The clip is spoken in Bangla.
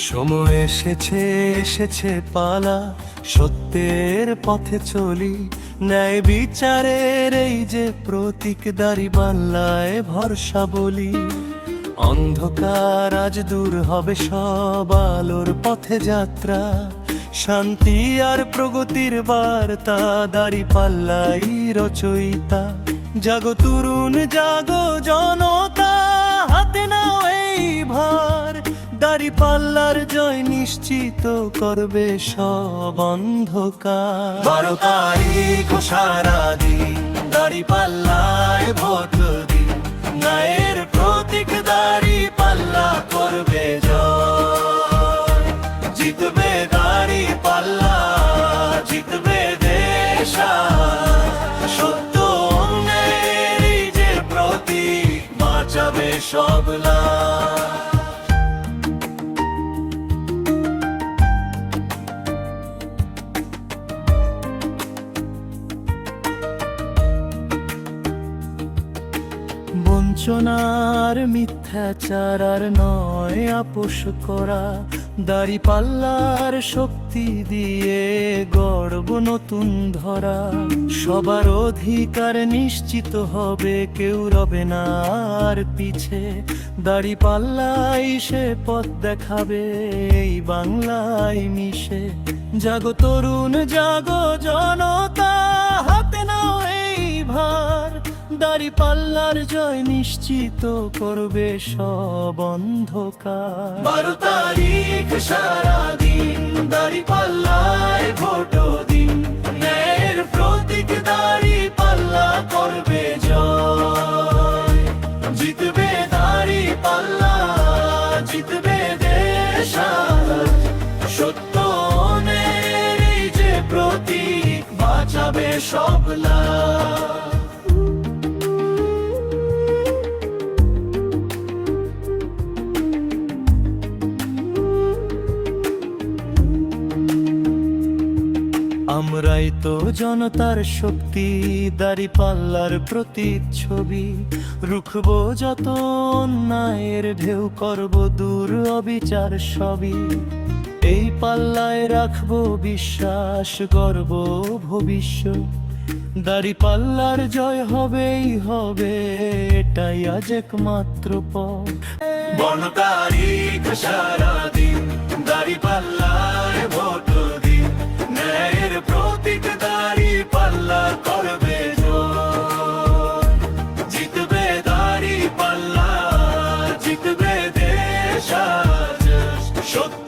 সময় এসেছে এসেছে পালা, সত্যের পথে চলি। ন্যায় বিচারের এই যে প্রতীক, দাঁড়িপাল্লায় ভরসা বলি। অন্ধকার আজ দূর হবে সব, আলোর পথে যাত্রা। শান্তি আর প্রগতির বার্তা, দাঁড়িপাল্লাই রচয়িতা। জাগো তরুণ জাগো জনতা, হাতে নাও এই ভার। দাঁড়িপাল্লার জয় নিশ্চিত করবে সব অন্ধকার। 12 তারিখ সারাদিন দাঁড়িপাল্লায় ভোট দিন। ন্যায়ের প্রতীক দাঁড়িপাল্লা করবে জয়। জিতবে দাঁড়িপাল্লা, জিতবে দেশ আজ। সত্য অন্যায়ের এই যে প্রতীক, বাঁচাবে সব লাশ। বঞ্চনার মিথ্যাচার আর নয় আপোষ করা। দাঁড়িপাল্লার শক্তি দিয়ে গর্ব নতুন ধরা। সবার অধিকার নিশ্চিত হবে, কেউ রবে না আর পিছে। দাঁড়িপাল্লাই সে পথ দেখাবে এই বাংলায় মিশে। জাগো তরুণ জাগো জনতা, হাতে নাও এই ভার। দাঁড়িপাল্লার জয় নিশ্চিত করবে সব অন্ধকার। 12 তারিখ সারাদিন দাঁড়িপাল্লায় ভোট দিন। ন্যায়ের প্রতীক দাঁড়িপাল্লা করবে জয়। জিতবে দাঁড়িপাল্লা, জিতবে দেশ আজ। সত্য অন্যায়ের এই যে প্রতীক, বাঁচাবে সব লাশ। আমরাই তো জনতার শক্তি, দাঁড়িপাল্লার প্রতিচ্ছবি। রুখবো যত অন্যায়ের ঢেউ, করব দূর অবিচার সবই। এই পাল্লায় রাখবো বিশ্বাস, গর্ব ভবিষ্যৎ। দাঁড়িপাল্লার জয় হবেই হবে, এটাই আজ একমাত্র পথ। 12 তারিখ সারাদিন দাঁড়িপাল্লায় ভোট দিন। ন্যায়ের প্রতীক দাঁড়িপাল্লা করবে জয়। জিতবে দাঁড়িপাল্লা, জিতবে দেশ আজ। সত্য